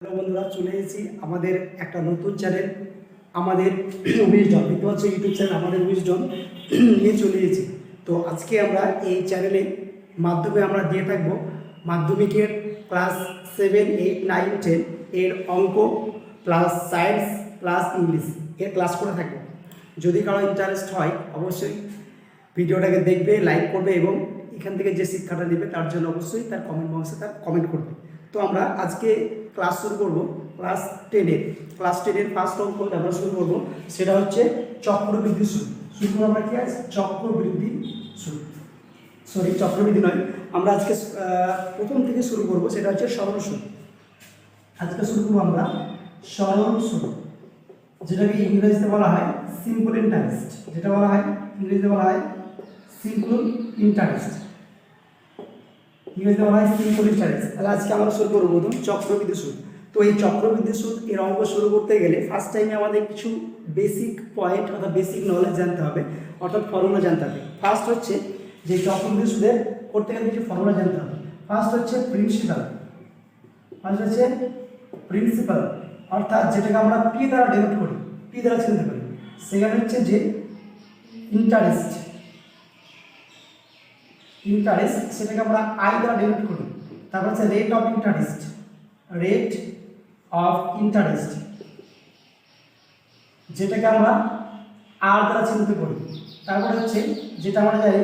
Hello বন্ধুরা, চলে এসেছি আমাদের একটা নতুন চ্যানেল আমাদের উইজডম। দেখতে পাচ্ছ ইউটিউব চ্যানেল আমাদের উইজডম নিয়ে চলে এসেছি। তো আজকে আমরা এই চ্যানেলে মাধ্যমে আমরা দিয়ে থাকবো মাধ্যমিকের ক্লাস 7, 8, 9, 10 এর অঙ্ক প্লাস সায়েন্স প্লাস ইংলিশ এর ক্লাস করে থাকবো। যদি কারো ইন্টারেস্ট হয় অবশ্যই ভিডিওটাকে দেখবে, লাইক করবে এবং এখান থেকে যে শিক্ষাটা নেবে তার জন্য অবশ্যই তার কমেন্ট বক্সে তার কমেন্ট করবে। তো আমরা আজকে ক্লাস শুরু করব ক্লাস টেনের ফার্স্ট অঙ্ক আমরা শুরু করবো, সেটা হচ্ছে চক্রবৃদ্ধি সুদ। শুরু করবো আমরা কি আছে চক্রবৃদ্ধি সুদ, সরি চক্রবৃদ্ধি নয়, আমরা আজকে প্রথম থেকে শুরু করব, সেটা হচ্ছে সরল সুদ। আজকে শুরু করবো আমরা সরল সুদ, যেটাকে ইংরেজিতে বলা হয় সিম্পল ইন্টারেস্ট। যেটা বলা হয় ইংরেজিতে বলা হয় সিম্পল ইন্টারেস্ট, ইংরেজিতে বলা হয় সিম্পল ইন্টারেস্ট। তাহলে আজকে আমরা শুরু করবো প্রথম চক্রবৃদ্ধি সুদ। তো এই চক্রবৃদ্ধি সুদ এর অঙ্ক শুরু করতে গেলে ফার্স্ট টাইমে আমাদের কিছু বেসিক পয়েন্ট অর্থাৎ বেসিক নলেজ জানতে হবে, অর্থাৎ ফর্মুলা জানতে হবে। ফার্স্ট হচ্ছে যে চক্রবৃদ্ধি সুদের করতে গেলে কিছু ফর্মুলা জানতে হবে। ফার্স্ট হচ্ছে প্রিন্সিপাল, অর্থাৎ যেটাকে আমরা পি দ্বারা ডিনোট করি, পি দ্বারা চিনতে পারি। সেখানে হচ্ছে যে ইন্টারেস্ট, সেটাকে আমরা আই দ্বারা ডিনোট করি। তারপর হচ্ছে রেট অফ ইন্টারেস্ট, যেটাকে আমরা আর দ্বারা চিহ্নিত করি। তারপর হচ্ছে যেটা আমরা জানি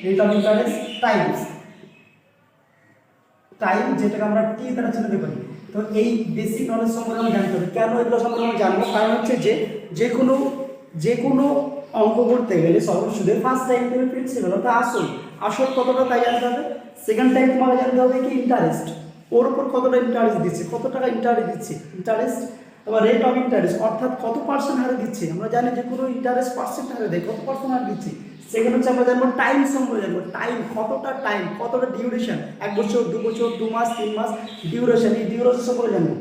রেট অফ ইন্টারেস্ট টাইম, যেটাকে আমরা টি দ্বারা চিহ্নিত করি। তো এই বেসিক নলেজ সম্পর্কে আমরা জানতে হবে। কেন এগুলো সম্পর্কে আমরা জানবো? কারণ হচ্ছে যে কোনো অঙ্ক করতে গেলে সরল সুদের ফার্স্ট টাইম তুমি প্রিন্সিপাল অর্থাৎ আসল কতটা তাই জানতে হবে। সেকেন্ড টাইম তোমাকে জানতে হবে কি ইন্টারেস্ট, ওর উপর কতটা ইন্টারেস্ট দিচ্ছে, কত টাকা ইন্টারেস্ট। আবার রেট অফ ইন্টারেস্ট অর্থাৎ কত পার্সেন্ট হারে দিচ্ছে। আমরা জানি যে কোনো ইন্টারেস্ট পার্সেন্ট হারে দেয়, কত পার্সেন্ট হারে দিচ্ছে। সেখানে হচ্ছে আমরা জানবো টাইম সম্পর্কে জানবো, কতটা ডিউরেশন, 1 বছর, 2 বছর, 2 মাস, 3 মাস ডিউরেশন, এই ডিউরেশন সম্পর্কে জানবো।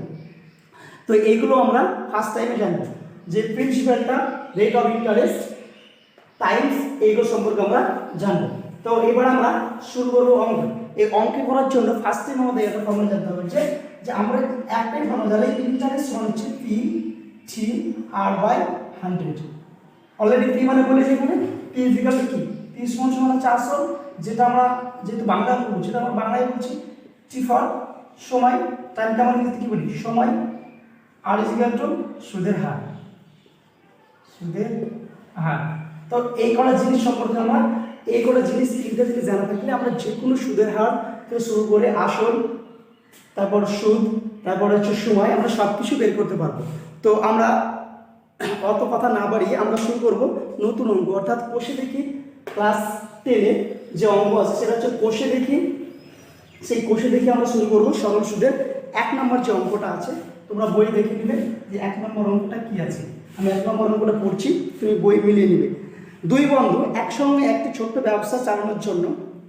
তো এইগুলো আমরা ফার্স্ট টাইমে জানবো, যে প্রিন্সিপালটা, রেট অফ ইন্টারেস্ট, টাইমস, এইগুলো সম্পর্কে আমরা জানবো। তো এবার আমরা শুরু করবো অঙ্ক। এই অঙ্কে করার জন্য ফার্স্ট টাইম আমাদের একটা ফর্মুলা জানতে হবে, যে আমরা একটাই ফর্মুলা জানি, ইন্টারেস্ট সমান হচ্ছে P T R by 100। Already P মানে বলেছি এখানে, পি ইজিক্যাল টু কি, পি সমান হচ্ছে আসল, যেটা আমরা যেহেতু বাংলা বলছি সেটা আমরা বাংলায় বলছি। টি ফর সময়, টাইমটা আমরা ইংরেজিতে কি বলি সময়, আর ইজিক্যাল টু সুদের হার। তো এই কটা জিনিস সম্পর্কে আমরা তিনটা জিনিস জানা থাকলে আমরা যে কোনো সুদের হার থেকে শুরু করে আসল, তারপর সুদ, তারপর হচ্ছে সময়, আমরা সব কিছু বের করতে পারবো। তো আমরা অত কথা না বাড়িয়ে আমরা শুরু করব নতুন অঙ্ক, অর্থাৎ কোষে দেখি ক্লাস 10-এ যে অঙ্ক আছে সেটা হচ্ছে কোষে দেখি। সেই কোষে দেখি আমরা শুরু করব সরল সুদের 1 নম্বর যে অঙ্কটা আছে। তোমরা বই দেখে নিবে যে 1 নম্বর অঙ্কটা কি আছে। আমি 1 নম্বর অঙ্কটা পড়ছি, তুমি বই মিলিয়ে নিবে। দুই বন্ধু একসঙ্গে একটি ছোট্ট ব্যবসা চালানোর জন্য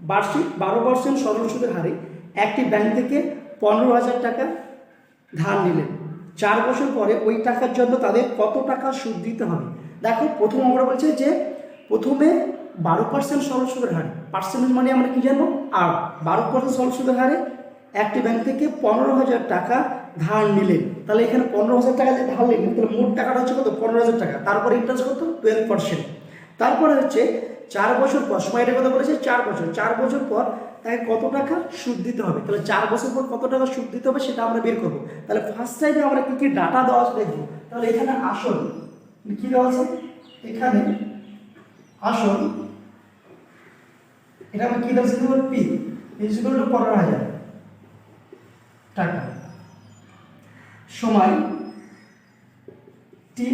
বার্ষিক 12% সরল সুদের হারে একটি ব্যাংক থেকে 15,000 টাকা ধার নিলেন। 4 বছর পরে ওই টাকার জন্য তাদের কত টাকা সুদ দিতে হবে? দেখো, প্রথম আমরা বলছে যে প্রথমে 12% সরল সুদের হারে, পার্সেন্টেজ মানে আমরা কি জানবো আর, 12% সরল সুদের হারে একটি ব্যাংক থেকে 15,000 টাকা ধার নিলেন। তাহলে এখানে 15,000 টাকা যে ধার নিলেন, তাহলে মোট টাকাটা হচ্ছে কত 15,000 টাকা, তারপরে ইন্টারেস্ট কত 12%। তারপরে হচ্ছে 4 বছর পর, সময়টার কথা বলেছে 4 বছর পর তাকে কত টাকা সুদ দিতে হবে। তাহলে 4 বছর পর কত টাকা সুদ দিতে হবে সেটা আমরা বের করবো। তাহলে ফার্স্ট টাইমে আমরা কি ডাটা দেওয়া আছে দেখবো। তাহলে এখানে আসল কি দেওয়া আছে, এখানে আসল এটা আমরা কি দেওয়া আছে পি ইকুয়াল টু 15,000 টাকা, সময় টি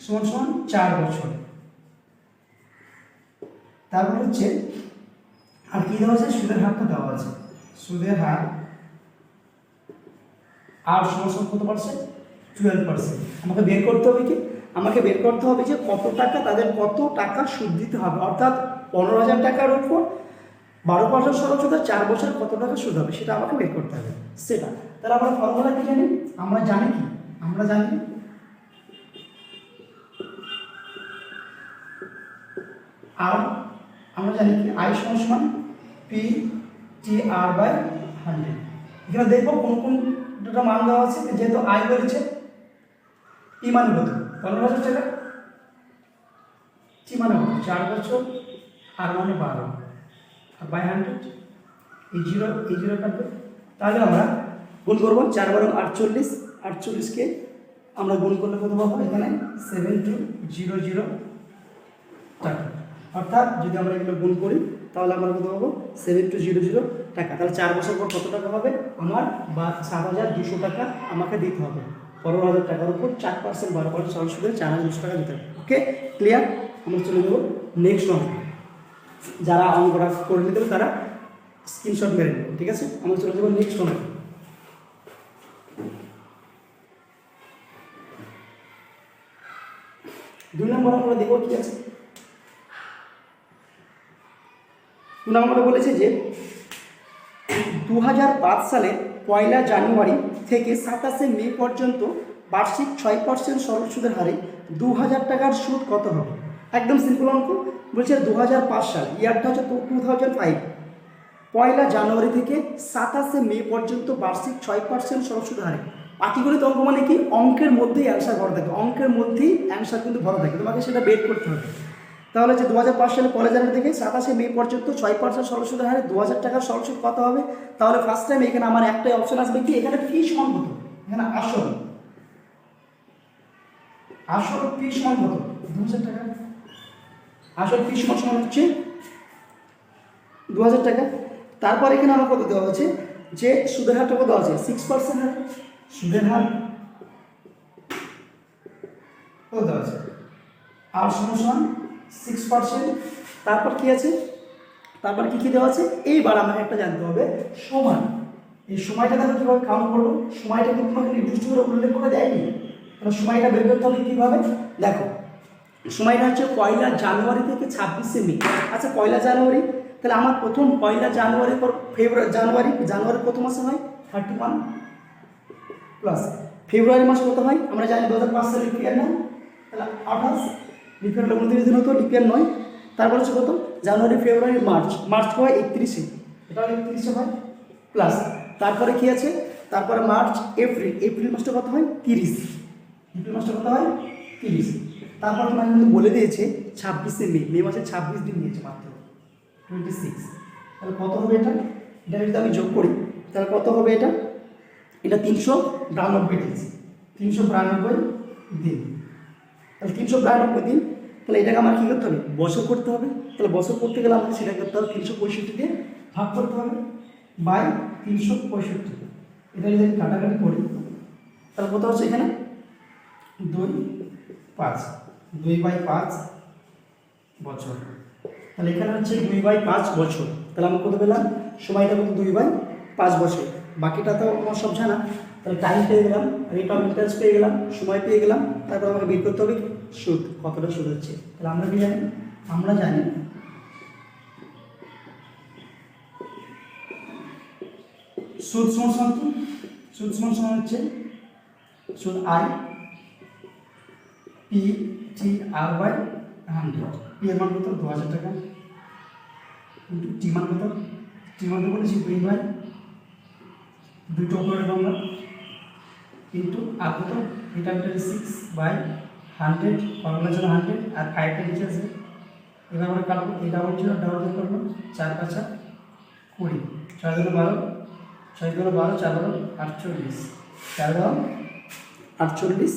সমান 4 বছর। তারপর হচ্ছে আর কি দেওয়া আছে, সুদের হারটা দেওয়া আছে, সুদের হার আর সমান কত পার্সেন্ট 12%। আমাকে বের করতে হবে যে কত টাকা, তাদের কত টাকা সুদ দিতে হবে, অর্থাৎ 15,000 টাকার উপর 12% সরল সুদ, 4 বছর কত টাকা সুদ হবে সেটা আমাকে বের করতে হবে সেটা। তাহলে আমরা ফর্মুলা কি জানি, আমরা জানি আর আমরা জানি কি আই সমান পি টি আর বাই 100। এখানে দেখবো কোন দুটো মান দেওয়া আছে, যেহেতু আই বলেছে টি মানে কত 15,000 টাকা, টি মানে কত 4 বছর, আর মানে 12, আর বাই 100 এই জিরো কাটবে। তাহলে আমরা গুণ করবো 4 × 48, 48কে আমরা গুণ করলে কত পাবো এখানে 7200 টাকা। অর্থাৎ যদি আমরা এগুলো গুণ করি তাহলে আমরা কত পাবো 7200 টাকা। তাহলে 4 বছর পর কত টাকা হবে আমার, বা 7,200 টাকা আমাকে দিতে হবে। 15,000 টাকার উপর 4% 12% সরল সুদে 4,200 টাকা দিতে হবে। ওকে, ক্লিয়ার? আমরা চলে যাবো নেক্সট অঙ্ক। যারা অঙ্কটা করে নিতে হবে তারা স্ক্রিনশট মেরে নেবে, ঠিক আছে? আমরা চলে যাবো নেক্সট অঙ্ক। দুই নম্বর আমরা দেখবো কি আছে। দুই নম্বরে বলেছে যে 2005 সালের 1 জানুয়ারি থেকে 27 মে পর্যন্ত বার্ষিক 6% সরল সুদের হারে 2,000 টাকার সুদ কত হবে? একদম সিম্পল অঙ্ক। বলছে 2005 সাল, ইয়ারটা হচ্ছে 2005, 1 জানুয়ারি থেকে 27 মে পর্যন্ত বার্ষিক 6% সরল সুদের হারে। পাটিগণিত অঙ্ক মানে কি, অঙ্কের মধ্যেই অ্যান্সার ভরা থাকে, অঙ্কের মধ্যেই অ্যান্সার কিন্তু ভরা থাকে, তোমাকে সেটা বের করতে হবে। তাহলে যে 2005 সালে 1 জানুয়ারি থেকে 27 মে পর্যন্ত 6% সরল সুদের হারে 2,000 টাকার সরল সুদ কত হবে? তাহলে ফার্স্ট টাইম এখানে আমার একটাই অপশন আসবে কি, এখানে ফি সমান কত, এখানে আসল ফি সমান কত 2,000 টাকা। আসল ফি সমান হচ্ছে 2,000 টাকা। তারপর এখানে আমার কত দেওয়া হচ্ছে, যে সুদের হারটা কত আছে 6% হার, সুদের হার কত দেওয়া আছে আর সমান 6%। তারপর কি আছে, তারপর কি দেওয়া আছে, এইবার আমাকে একটা জানতে হবে সমান। এই সময়টা দেখো কীভাবে কাউন্ট করবো, সময়টা কিন্তু তোমাকে নির্দিষ্ট করে উল্লেখ করে দেয়নি, তাহলে সময়টা বের করতে হবে কীভাবে। দেখো সময়টা হচ্ছে 1 জানুয়ারি থেকে 26 মে। আচ্ছা 1 জানুয়ারি, তাহলে আমার প্রথম 1 জানুয়ারির পর জানুয়ারি কত মাসে হয় 31 প্লাস ফেব্রুয়ারি মাসে কত হয় আমরা জানি 2005 সালে লিপিয়ার না, তাহলে 28 লিপিয়ার 29 দিন হতো, লিপিয়ার নয়। তারপর হচ্ছে কত জানুয়ারি ফেব্রুয়ারি মার্চ হয় 31-এ, এটা 31-এ হয় প্লাস তারপরে কি আছে, তারপরে মার্চ এপ্রিল মাসটা কত হয় 30, এপ্রিল মাসটা কত হয় 30। তারপর তোমাকে কিন্তু বলে দিয়েছে 26 মে মাসে 26 দিন নিয়েছে মাত্র 26। তাহলে কত হবে এটা যদি আমি যোগ করি তাহলে কত হবে এটা 392 দিয়েছি, 392 দিন। তাহলে 392 দিন, তাহলে এটাকে আমার কী করতে হবে বছর করতে হবে। তাহলে বছর করতে গেলে আমাকে সেটা করতে হবে 365 দিয়ে ভাগ করতে হবে বাই 365। এটা যদি আমি কাটাকাটি করি তাহলে কত হচ্ছে এখানে 2/5 বছর। তাহলে এখানে হচ্ছে 2/5 বছর। তাহলে আমি কত পেলাম, সময়টা কত 2/5 বছর। বাকিটা তো আমার সব জানা। তাহলে টাইম পেয়ে গেলাম, রেট অফ ইন্টারেস্ট পেয়ে গেলাম, সময় পেয়ে গেলাম। তারপর আমাকে বের করতে হবে সুদ, কতটা সুদ হচ্ছে। তাহলে আমরা কি জানি, আমরা জানি সুদ সমান কি, সুদ সমান হচ্ছে সুদ আই PTR/100। পি এর মান কত 2,000 টাকা, কিন্তু টি মান কত, টি মান বলেছি 2/2 করে আমরা, কিন্তু আর কত এটা 6/100, ফর্মুলা ছিল 100 আর 5টা নিচে আছে। এবার আমরা কাটবো, এটা ছিল ডাবল করবো 4×5 20, 6×12, 6×12, 4×12 48, 4×48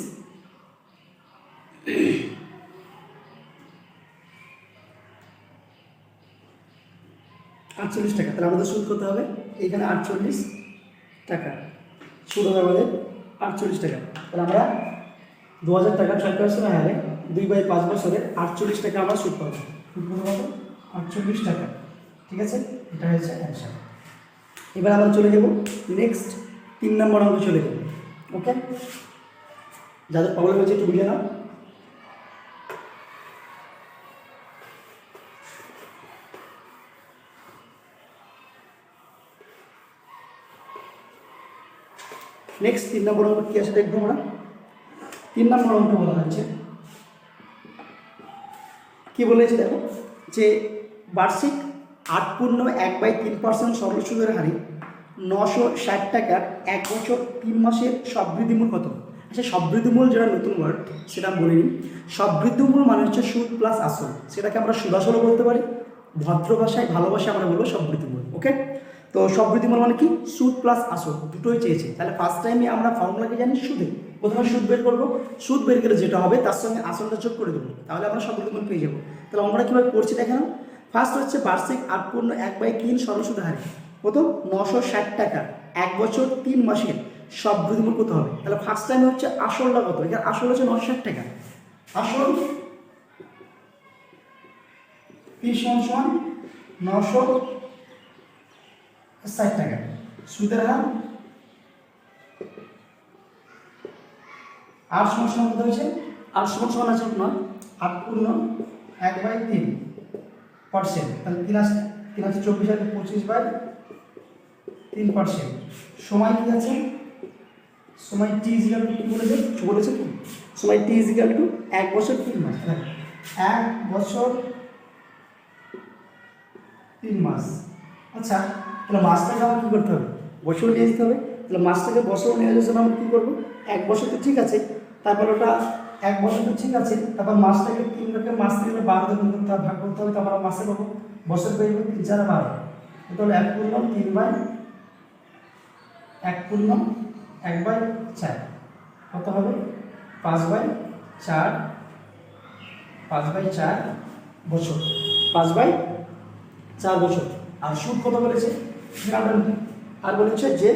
48 টাকা। তাহলে আমাদের সুদ করতে হবে এইখানে 48 টাকা, সুদ হবে আমাদের 48 টাকা। তাহলে আমরা 2,000 টাকা 6% হারে 2/5 বছরে 48 টাকা আমরা সুদ পাবো। সুদ কত পাবো 48 টাকা, ঠিক আছে? এটা হচ্ছে অ্যান্সার। এবার আমরা চলে যাব নেক্সট 3 নম্বর অঙ্কে চলে যাব। ওকে, যাদের প্রবলেম হচ্ছে একটু বুঝে নাও। নেক্সট 3 নম্বর অঙ্ক কি আছে দেখবো আমরা। 3 নম্বর অঙ্ক বলা হচ্ছে কি বলেছে দেখো, যে বার্ষিক 8.1/3% সরল সুদের হারে 960 টাকার 1 বছর 3 মাসের সববৃদ্ধিমূল কত? আচ্ছা, সববৃদ্ধিমূল যেটা নতুন ওয়ার্ড সেটা আমি বলে নিই। সববৃদ্ধিমূল মানে হচ্ছে সুদ প্লাস আসল, সেটাকে আমরা সুদাসলও বলতে পারি, ভদ্র ভাষায় ভালোবাসায় আমরা বলবো সববৃদ্ধিমূল। ওকে, তো সববৃদ্ধিমূল মানে কি? সুদ প্লাস আসল দুটোই চেয়েছে। তাহলে ফার্স্ট টাইমে আমরা ফর্মুলাকে জানি সুদে, প্রথমে সুদ বের করবো, সুদ বের করে যেটা হবে তার সঙ্গে আসলটা যোগ করে দেবো, তাহলে আমরা সববৃদ্ধিমূল পেয়ে যাবো। তাহলে আমরা কীভাবে করছি দেখেন, ফার্স্ট হচ্ছে বার্ষিক 8/1/3 সরলসুদ হারে কত? 960 টাকা 1 বছর 3 মাসের সববৃদ্ধিমূল কত হবে? তাহলে ফার্স্ট টাইমে হচ্ছে আসলটা কত? এখানে আসল হচ্ছে 960 টাকা, আসল 30 সমান 960 টাকা, সুদের হার 8 সমান কত হয়েছে? 8 সমান আছে আপনার 8/1/3%, তাহলে 3 আছে 25/25/3%। সময় কি আছে? সময় টি ইজিক্যাল টু কি বলেছে কি? সময় টি ইজিক্যাল টু 1 বছর 3 মাস। 1 বছর 3 মাস। আচ্ছা, তাহলে মাসটাকে আমার কী করতে হবে? বছর নিয়ে যেতে হবে। তাহলে মাসটাকে বছর নিয়ে যাওয়ার জন্য আমরা কী করবো? 1 বছর তো ঠিক আছে, তারপর ওটা 1 বছর তো ঠিক আছে, তারপর মাসটাকে 3 ভাগে, মাস থেকে 12 দিয়ে গুণ করতে হবে, ভাগ করতে হবে, তারপর মাসে পাবো, বছর পেয়ে যাবো 3 4 12। তাহলে 1 পূর্ণ 3/1/1/4 কত হবে? 5/4 বছর, 5/4 বছর। আর সুদ কত বলেছে? আর বলেছে যে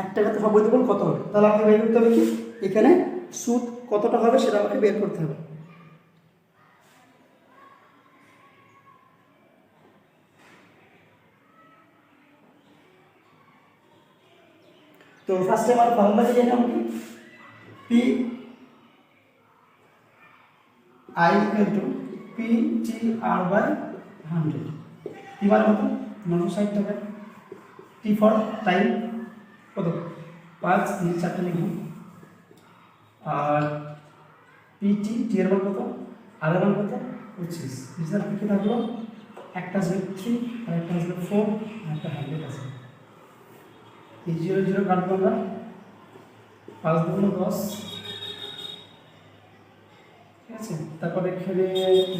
1 টাকাতে সববৃদ্ধিমূল কত হবে? তাহলে আমাকে বের করতে হবে কি, এখানে সুদ কতটা হবে সেটা আমাকে বের করতে হবে। তো ফার্স্টে আমার ফর্মুলাকে জানি আমাকে P I equal to P T R by 100। T মানে কত? 960 টাকা। টি ফর টাইম কত? 5 4টা লিখুন। আর পিটি টি এর মান কত? আর এর মান কত? 25। রিজাল্ট কি থাকলো? একটা আসবে 3 আর একটা আসবে 4 আর একটা 100 আছে। এই 0 0 কাটবো আমরা, 5 দুগুণ 10, ঠিক আছে। তারপরে এখানে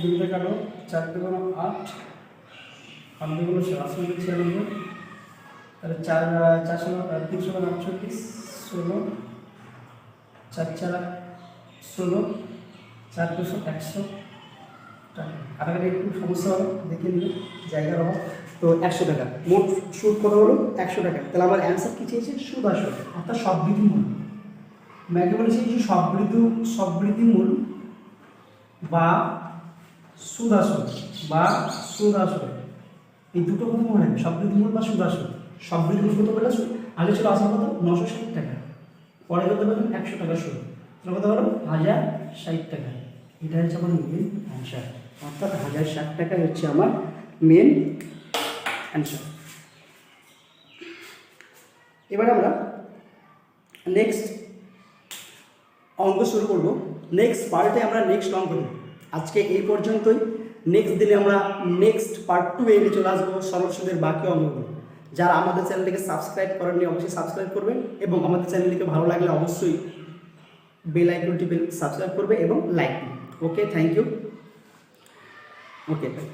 2 কাটো, 4 দুগুণ 8, 5 দুগুণ 96, তাহলে 4 3 48, 16, 4 4 16, 4 200 100 টাকা। কাটাকাটি একটু সমস্যা হলো, দেখে নিবে জায়গার অভাব। তো 100 টাকা মোট সুদ কত হলো? 100 টাকা। তাহলে আমার অ্যান্সার কি চেয়েছে? সুদ আসল, অর্থাৎ সববৃদ্ধিমূল। ম্যাকে বলেছি যে সববৃদ্ধিমূল বা সুদ আসল এই দুটো কথা মনে রাখবে, সববৃদ্ধিমূল বা সুদ আসল। সববৃদ্ধিমূল কত বলে? আগে ছিল আসল কত? 960 টাকা, পরে কত বললাম? 100 টাকা সুদ, তাহলে কত হলো? 1060 টাকা। এটা হচ্ছে আমার মেন অ্যান্সার, অর্থাৎ 1060 টাকাই হচ্ছে আমার মেন অ্যান্সার। এবার আমরা নেক্সট অঙ্ক শুরু করব। নেক্সট পার্টে আমরা নেক্সট অঙ্ক দেব। আজকে এই পর্যন্তই। নেক্সট দিনে আমরা নেক্সট পার্ট 2 এ নিয়ে চলে আসবো সরল সুদের বাকি অঙ্কগুলো। যারা আমাদের চ্যানেলটিকে সাবস্ক্রাইব করেননি অবশ্যই সাবস্ক্রাইব করবেন, এবং আমাদের চ্যানেলটিকে ভালো লাগলে অবশ্যই বেল আইকন টিপে সাবস্ক্রাইব করবে এবং লাইক দিন। Okay, thank you. Okay, by.